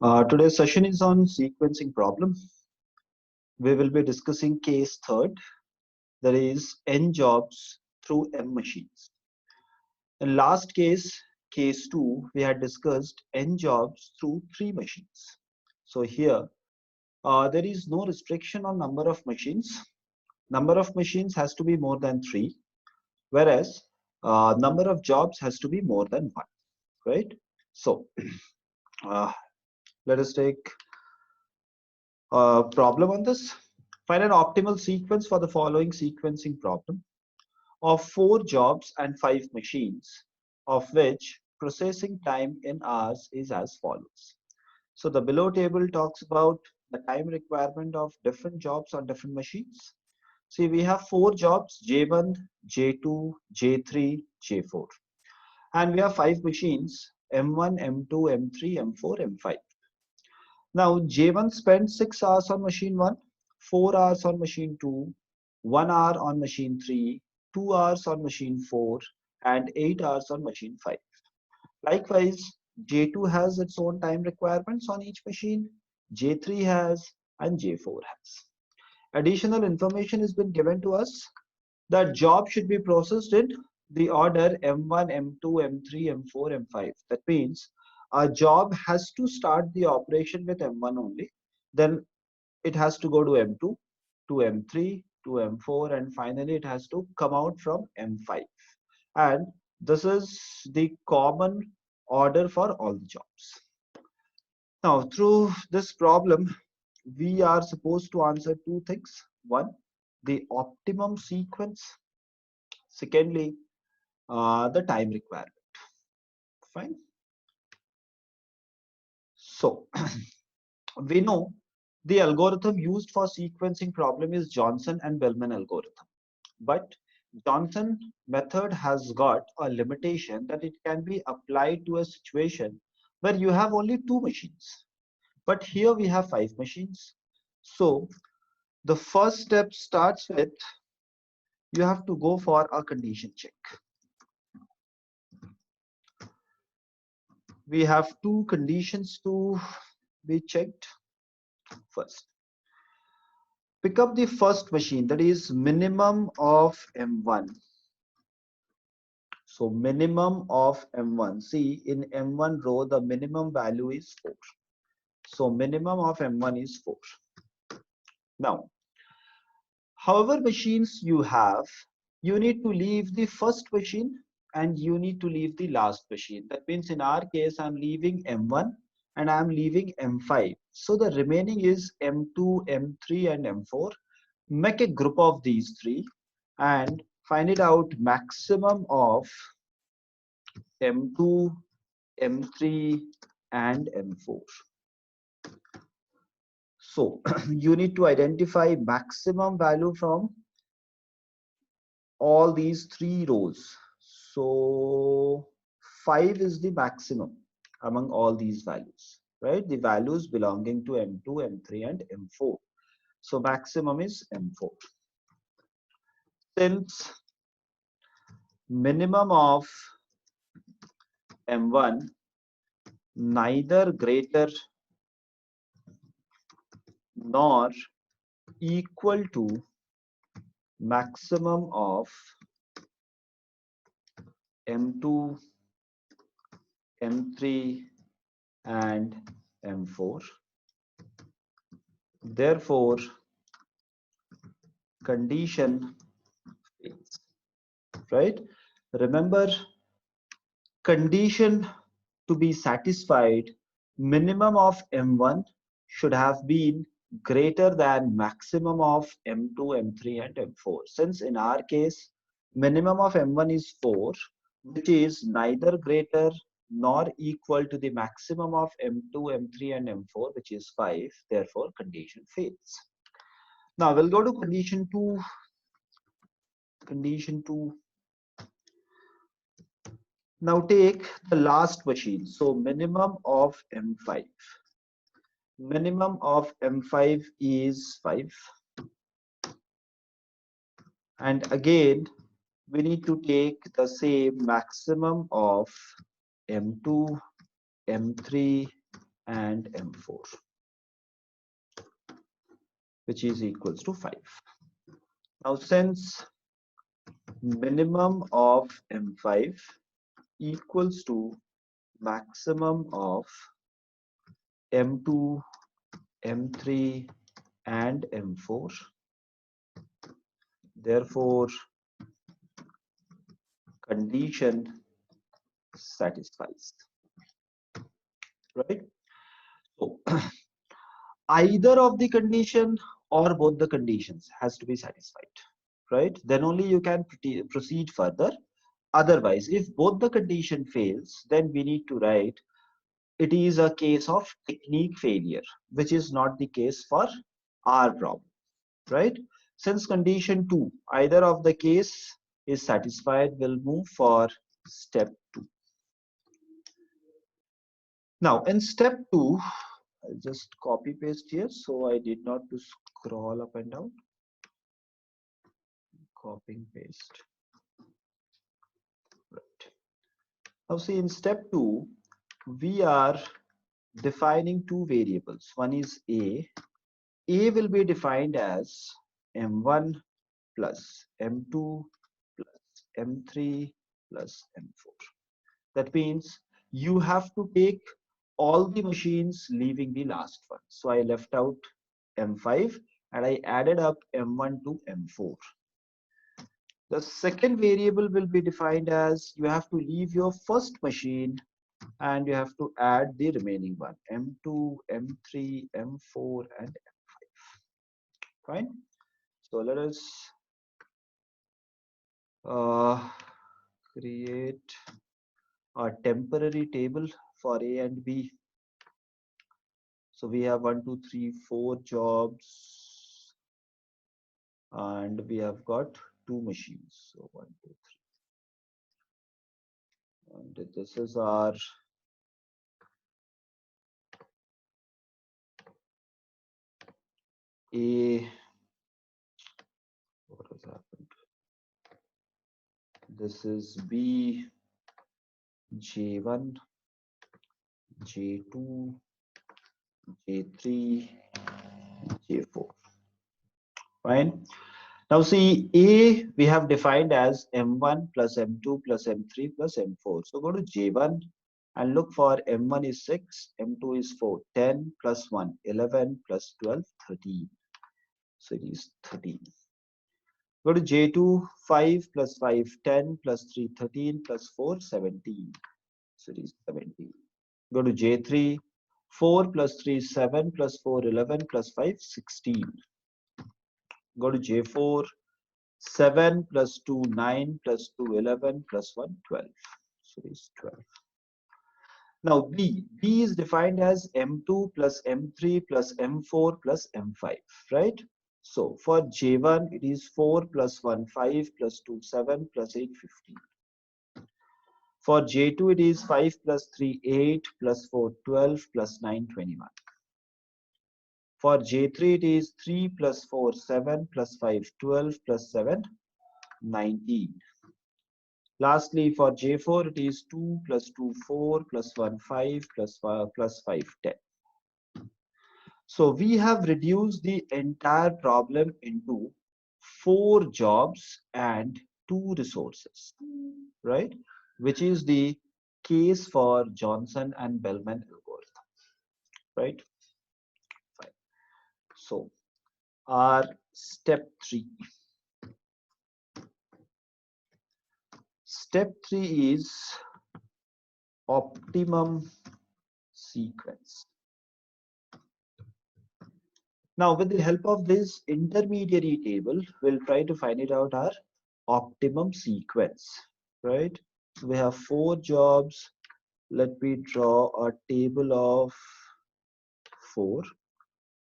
Today's session is on sequencing problem. We will be discussing case third, that is n jobs through m machines. In last case, case 2, we had discussed n jobs through 3 machines. So here, there is no restriction on number of machines. Number of machines has to be more than 3, whereas number of jobs has to be more than 1, right? So uh, let us take a problem on this. Find an optimal sequence for the following sequencing problem of 4 jobs and 5 machines, of which processing time in hours is as follows. So the below table talks about the time requirement of different jobs on different machines. See, we have 4 jobs, J1, J2, J3, J4. And we have 5 machines, M1, M2, M3, M4, M5. Now, J1 spent 6 hours on machine 1, 4 hours on machine 2, 1 hour on machine 3, 2 hours on machine 4, and 8 hours on machine 5. Likewise, J2 has its own time requirements on each machine, J3 has, and J4 has. Additional information has been given to us that job should be processed in the order M1, M2, M3, M4, M5. That means a job has to start the operation with M1 only. Then it has to go to M2, to M3, to M4, and finally it has to come out from M5. And this is the common order for all the jobs. Now, through this problem, we are supposed to answer two things. One, the optimum sequence. Secondly, the time requirement. Fine. So we know the algorithm used for sequencing problem is Johnson and Bellman algorithm. But Johnson method has got a limitation that it can be applied to a situation where you have only 2 machines. But here we have 5 machines. So the first step starts with you have to go for a condition check. We have 2 conditions to be checked. First, pick up the first machine, that is minimum of M1. So minimum of M1. See, in M1 row, the minimum value is 4. So minimum of M1 is 4. Now, however machines you have, you need to leave the first machine and you need to leave the last machine. That means in our case, I'm leaving M1 and I'm leaving M5. So the remaining is M2, M3 and M4. Make a group of these 3 and find it out maximum of M2, M3 and M4. So you need to identify maximum value from all these 3 rows. So 5 is the maximum among all these values, right? The values belonging to M2, M3 and M4. So maximum is M4. Since minimum of M1 neither greater nor equal to maximum of M2, M3 and M4. Therefore, condition fails, right? Remember, condition to be satisfied, minimum of M1 should have been greater than maximum of M2, M3 and M4. Since in our case, minimum of M1 is 4, which is neither greater nor equal to the maximum of M2, M3 and M4, which is 5. Therefore, condition fails. Now we'll go to condition 2. Condition 2. Now take the last machine. So minimum of M5. Minimum of M5 is 5. And again, we need to take the same maximum of M2, M3 and M4, which is equals to 5. Now, since minimum of M5 equals to maximum of M2, M3 and M4, therefore condition satisfies, right? So either of the condition or both the conditions has to be satisfied, right? Then only you can proceed further. Otherwise, if both the condition fails, then we need to write it is a case of technique failure, which is not the case for our problem, right? Since condition 2, either of the case is satisfied, we'll move for step 2. Now in step 2, I'll just copy paste here, so I did not to scroll up and down. Copying paste. Right. Now see, in step 2, we are defining two variables. One is A. A will be defined as M1 plus M2 plus M3 plus M4. That means you have to take all the machines leaving the last one. So I left out M5 and I added up M1 to M4. The second variable will be defined as you have to leave your first machine and you have to add the remaining one, M2, M3, M4 and M5. Fine. So let us create a temporary table for A and B. So we have 1, 2, 3, 4 jobs and we have got 2 machines. So 1, 2, 3. And this is our A. What has happened? This is B, J1, J2, J3, J4. Fine. Now see, A we have defined as M1 plus M2 plus M3 plus M4. So go to J1 and look for M1 is 6, M2 is 4, 10 plus 1, 11 plus 12, 13. So it is 13. Go to J2, 5 plus 5, 10 plus 3, 13 plus 4, 17. So it is 17. Go to J3, 4 plus 3, 7 plus 4, 11 plus 5, 16. Go to J4, 7 plus 2, 9 plus 2, 11 plus 1, 12. So it is 12. Now B is defined as M2 plus M3 plus M4 plus M5, right? So for J1, it is 4 plus 1, 5 plus 2, 7 plus 8, 15. For J2, it is 5 plus 3, 8 plus 4, 12 plus 9, 21. For J3, it is 3 plus 4, 7 plus 5, 12 plus 7, 19. Lastly, for J4, it is 2 plus 2, 4 plus 1, 5 plus 5, 10. So we have reduced the entire problem into 4 jobs and 2 resources, right? Which is the case for Johnson and Bellman algorithm, right? Fine. So our step 3. Step 3 is optimum sequence. Now, with the help of this intermediary table, we'll try to find it out our optimum sequence, right? So we have 4 jobs. Let me draw a table of 4.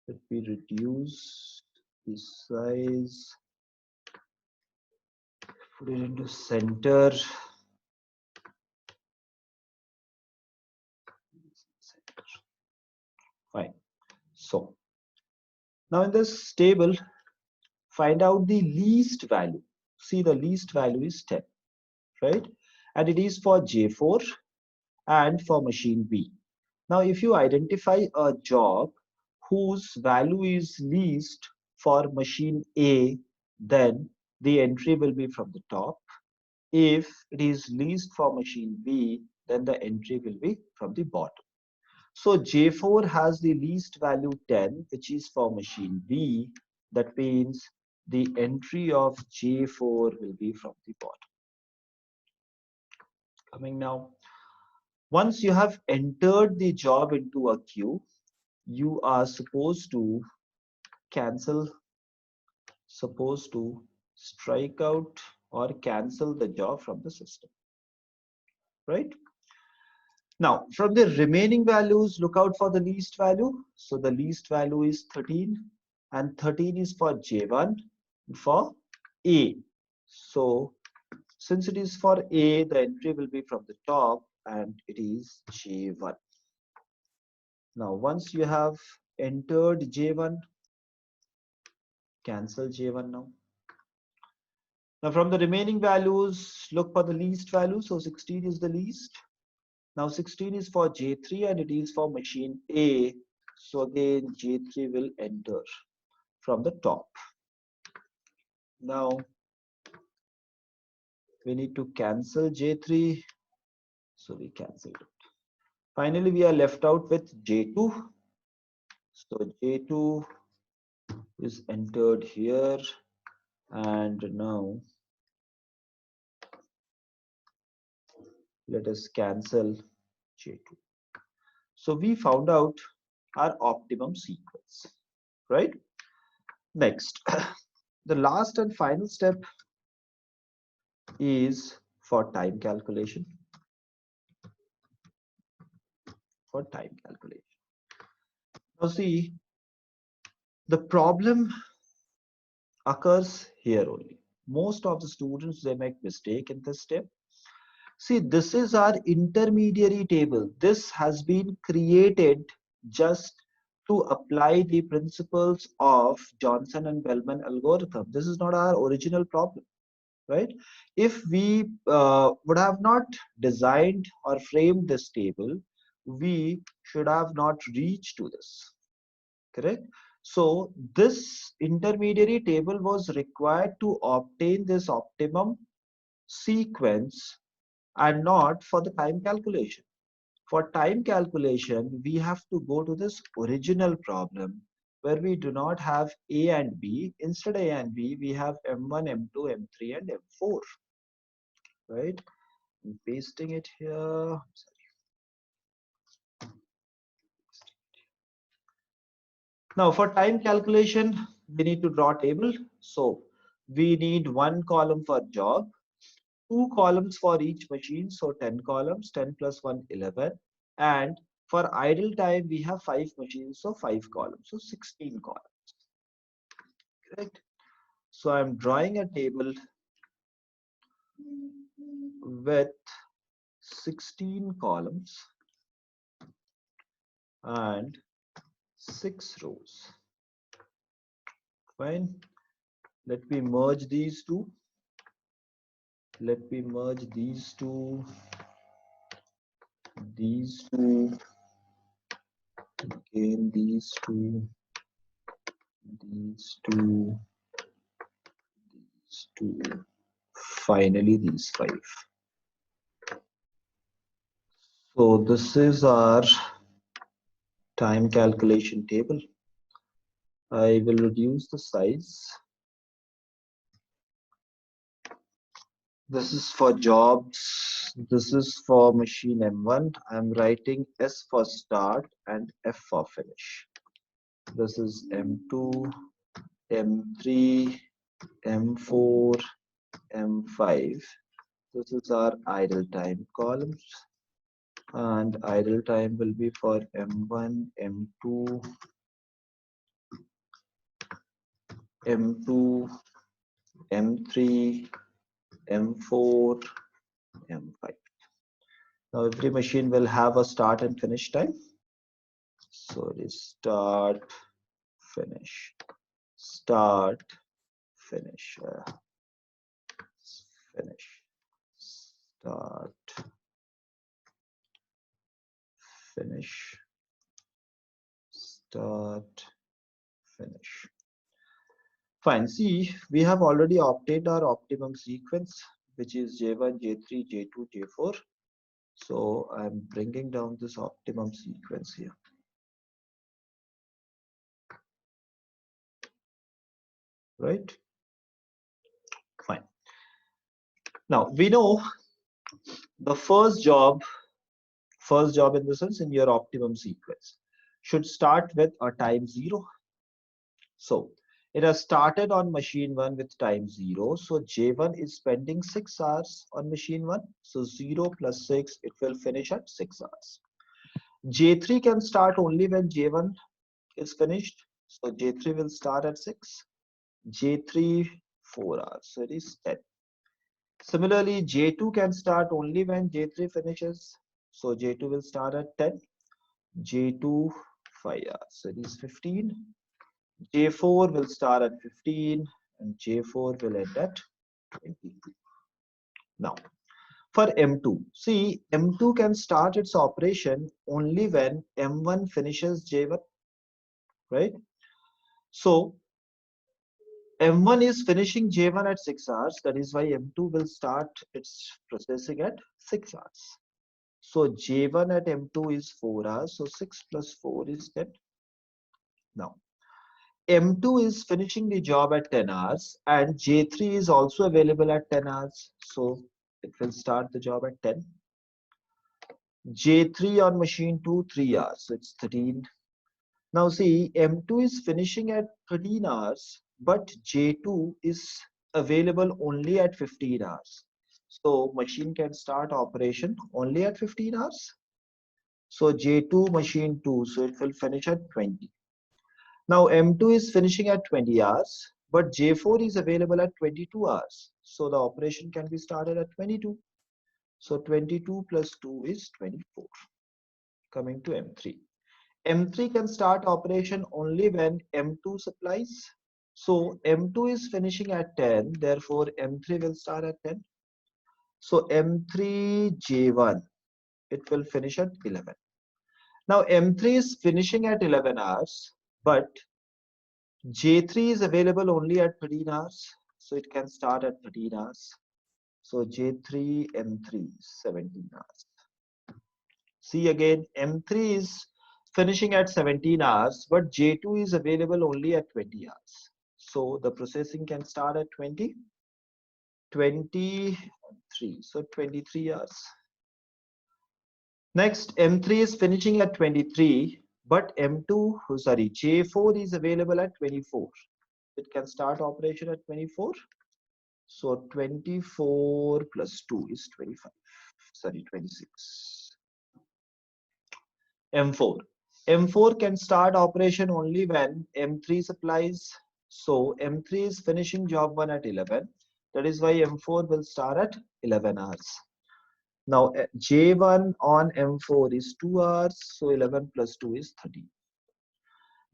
Let me reduce the size, put it into center. Fine. So now in this table, find out the least value. See, the least value is 10, right? And it is for J4 and for machine B. Now, if you identify a job whose value is least for machine A, then the entry will be from the top. If it is least for machine B, then the entry will be from the bottom. So J4 has the least value 10, which is for machine B. That means the entry of J4 will be from the bottom. Coming now, once you have entered the job into a queue, you are supposed to strike out or cancel the job from the system, right? Now, from the remaining values, look out for the least value. So the least value is 13, and 13 is for J1 for A. So since it is for A, the entry will be from the top, and it is J1. Now, once you have entered J1, cancel J1 now. Now, from the remaining values, look for the least value. So 16 is the least. Now 16 is for J3 and it is for machine A. So again, J3 will enter from the top. Now we need to cancel J3. So we cancel it. Finally, we are left out with J2. So J2 is entered here. And now let us cancel J2. So we found out our optimum sequence, right? Next, the last and final step is for time calculation. Now see, the problem occurs here only. Most of the students, they make mistake in this step. See, this is our intermediary table. This has been created just to apply the principles of Johnson and Bellman algorithm. This is not our original problem, right? If we would have not designed or framed this table, we should have not reached to this, correct? So this intermediary table was required to obtain this optimum sequence and not for the time calculation. For time calculation, we have to go to this original problem where we do not have A and B. Instead of A and B, we have M1, M2, M3 and M4, right? I'm pasting it here. Now for time calculation, we need to draw a table. So we need one column for job, two columns for each machine. So 10 columns, 10 plus 1, 11. And for idle time, we have 5 machines, so 5 columns, so 16 columns. Correct? So I'm drawing a table with 16 columns and 6 rows. Fine. Let me merge these two. Let me merge these two, again these two, finally these 5. So this is our time calculation table. I will reduce the size. This is for jobs. This is for machine M1. I'm writing S for start and F for finish. This is M2, M3, M4, M5. This is our idle time columns. And idle time will be for M1, M2, M2, M3, M4, M5. Now every machine will have a start and finish time. So it is start, finish, start, finish, finish, start, finish, Start, finish. Fine. See, we have already obtained our optimum sequence, which is J1, J3, J2, J4. So I'm bringing down this optimum sequence here. Right? Fine. Now we know the first job in the sense in your optimum sequence should start with a time 0. So it has started on machine 1 with time 0. So J1 is spending 6 hours on machine 1. So 0 plus 6, it will finish at 6 hours. J3 can start only when J1 is finished. So J3 will start at 6. J3 4 hours. So it is 10. Similarly, J2 can start only when J3 finishes. So J2 will start at 10. J2 5 hours. So it is 15. J4 will start at 15 and J4 will end at 22. Now, for M2, see, M2 can start its operation only when M1 finishes J1, right? So M1 is finishing J1 at 6 hours. That is why M2 will start its processing at 6 hours. So J1 at M2 is 4 hours. So 6 plus 4 is 10. Now, M2 is finishing the job at 10 hours and J3 is also available at 10 hours. So it will start the job at 10. J3 on machine 2, 3 hours. So it's 13. Now see, M2 is finishing at 13 hours, but J2 is available only at 15 hours. So machine can start operation only at 15 hours. So J2 machine 2, so it will finish at 20. Now M2 is finishing at 20 hours, but J4 is available at 22 hours. So the operation can be started at 22. So 22 plus 2 is 24. Coming to M3. M3 can start operation only when M2 supplies. So M2 is finishing at 10, therefore M3 will start at 10. So M3 J1, it will finish at 11. Now M3 is finishing at 11 hours, but J3 is available only at 13 hours. So it can start at 13 hours. So J3 M3 17 hours. See again, M3 is finishing at 17 hours, but J2 is available only at 20 hours. So the processing can start at 20, 23, so 23 hours. Next, M3 is finishing at 23, but J4 is available at 24. It can start operation at 24. So 24 plus 2 is 25, 26. M4. M4 can start operation only when M3 supplies. So M3 is finishing job 1 at 11. That is why M4 will start at 11 hours. Now J1 on M4 is 2 hours. So 11 plus 2 is 13.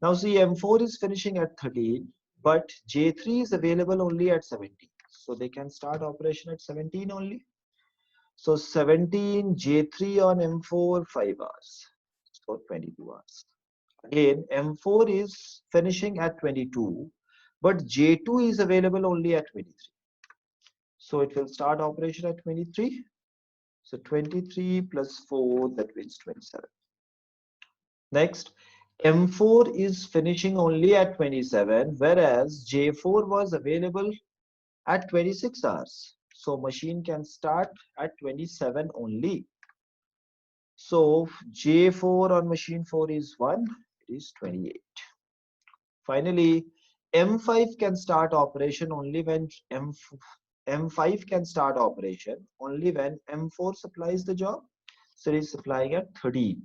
Now see, M4 is finishing at 13, but J3 is available only at 17. So they can start operation at 17 only. So 17 J3 on M4 5 hours. So 22 hours. Again, M4 is finishing at 22, but J2 is available only at 23. So it will start operation at 23. So 23 plus 4, that means 27. Next, M4 is finishing only at 27, whereas J4 was available at 26 hours. So machine can start at 27 only. So J4 on machine 4 is 1, it is 28. Finally, M5 can start operation only when M5 can start operation only when M4 supplies the job. So it is supplying at 13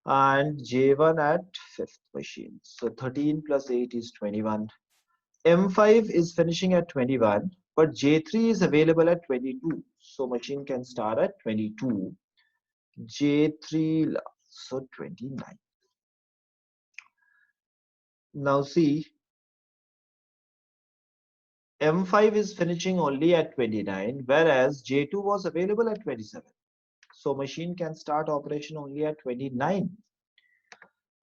and J1 at 5th machine. So 13 plus 8 is 21. M5 is finishing at 21, but J3 is available at 22. So machine can start at 22. J3, so 29. Now see, M5 is finishing only at 29, whereas J2 was available at 27. So machine can start operation only at 29.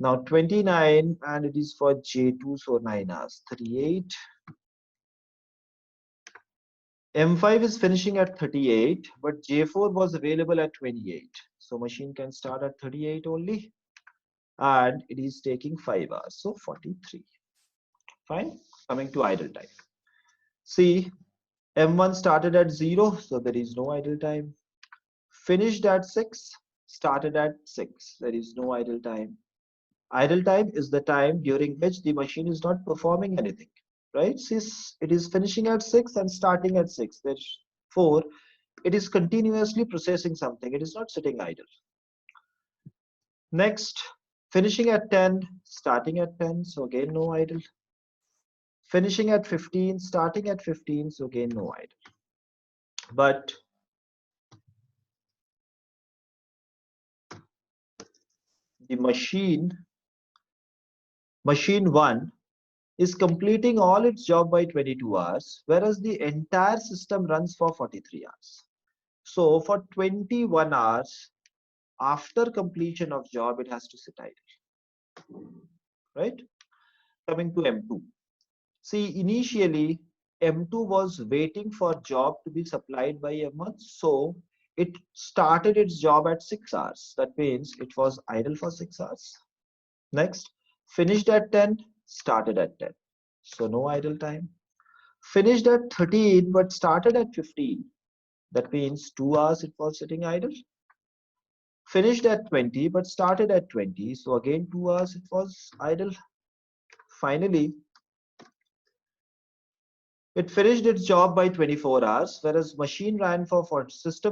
Now 29, and it is for J2, so 9 hours, 38. M5 is finishing at 38, but J4 was available at 28. So machine can start at 38 only, and it is taking 5 hours, so 43. Fine. Coming to idle time. See, M1 started at 0, so there is no idle time. Finished at 6, started at 6, there is no idle time. Idle time is the time during which the machine is not performing anything, right? Since it is finishing at 6 and starting at 6, therefore it is continuously processing something. It is not sitting idle. Next, finishing at 10, starting at 10, so again no idle. Finishing at 15, starting at 15, so again no idle. But the machine 1 is completing all its job by 22 hours, whereas the entire system runs for 43 hours. So for 21 hours after completion of job, it has to sit idle, right? Coming to M2. See, initially M2 was waiting for job to be supplied by M1, so it started its job at 6 hours. That means it was idle for 6 hours. Next, finished at 10, started at 10. So no idle time. Finished at 13 but started at 15. That means 2 hours it was sitting idle. Finished at 20 but started at 20. So again 2 hours it was idle. Finally, it finished its job by 24 hours, whereas system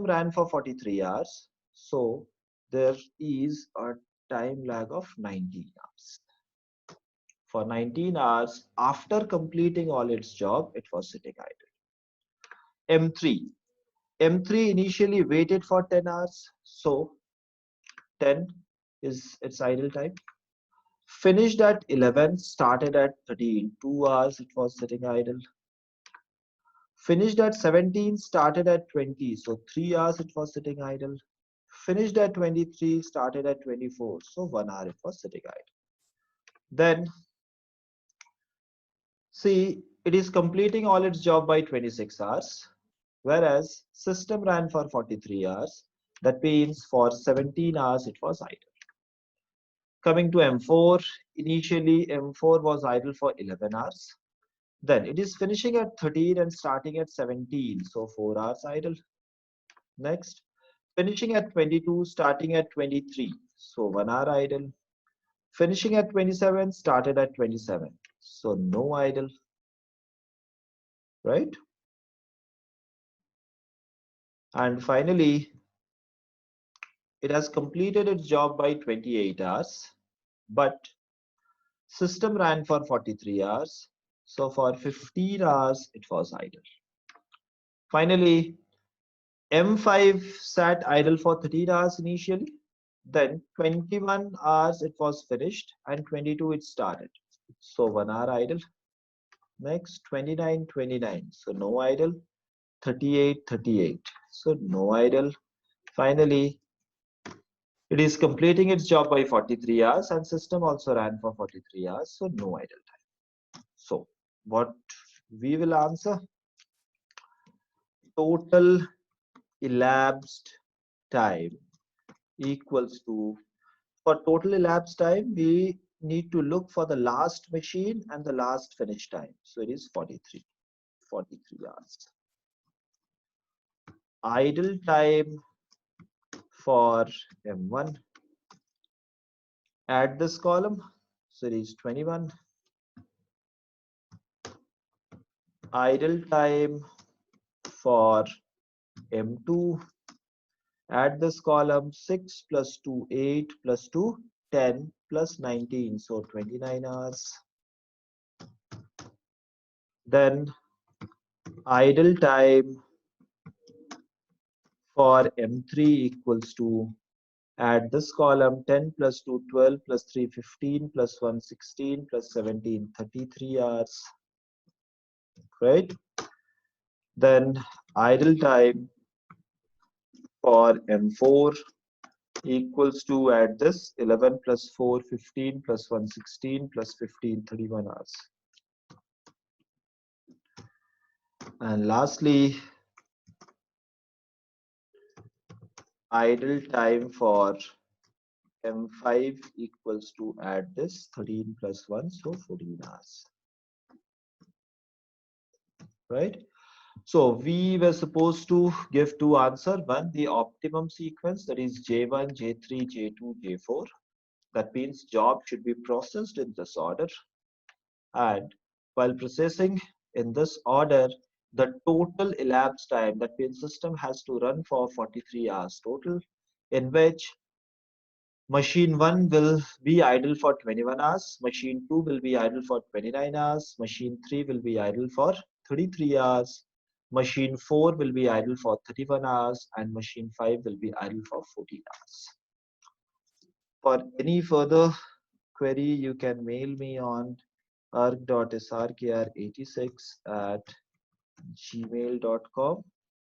ran for 43 hours. So there is a time lag of 19 hours. For 19 hours after completing all its job, it was sitting idle. M3. M3 initially waited for 10 hours. So 10 is its idle time. Finished at 11, started at 13. 2 hours it was sitting idle. Finished at 17, started at 20. So 3 hours it was sitting idle. Finished at 23, started at 24. So 1 hour it was sitting idle. Then see, it is completing all its job by 26 hours, whereas system ran for 43 hours. That means for 17 hours it was idle. Coming to M4, initially M4 was idle for 11 hours. Then it is finishing at 13 and starting at 17, so 4 hours idle. Next, finishing at 22, starting at 23, so 1 hour idle. Finishing at 27, started at 27, so no idle, right? And finally, it has completed its job by 28 hours, but system ran for 43 hours, so for 15 hours it was idle. Finally, M5 sat idle for 13 hours initially, then 21 hours it was finished, and 22 it started. So 1 hour idle. Next, 29, 29. So no idle. 38, 38. So no idle. Finally, it is completing its job by 43 hours, and system also ran for 43 hours. So no idle time. So what we will answer? Total elapsed time equals to, for total elapsed time, we need to look for the last machine and the last finish time. So it is 43 hours. Idle time for M1, add this column, so it is 21. Idle time for M2, add this column, 6 plus 2, 8 plus 2, 10 plus 19, so 29 hours. Then idle time for M3 equals to, add this column, 10 plus 2, 12 plus 3, 15 plus 1, 16 plus 17, 33 hours, right? Then idle time for M4 equals to, add this, 11 plus 4, 15 plus 1, 16 plus 15, 31 hours. And lastly, idle time for M5 equals to, add this, 13 plus 1, so 14 hours. Right? So we were supposed to give two answers. One, the optimum sequence, that is J1, J3, J2, J4. That means job should be processed in this order. And while processing in this order, the total elapsed time, that means system has to run for 43 hours total, in which machine 1 will be idle for 21 hours, machine 2 will be idle for 29 hours, machine 3 will be idle for 33 hours, machine 4 will be idle for 31 hours, and machine 5 will be idle for 14 hours. For any further query, you can mail me on arg.srkr86@gmail.com,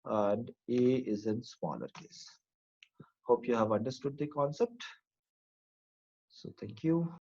and A is in smaller case. Hope you have understood the concept. So thank you.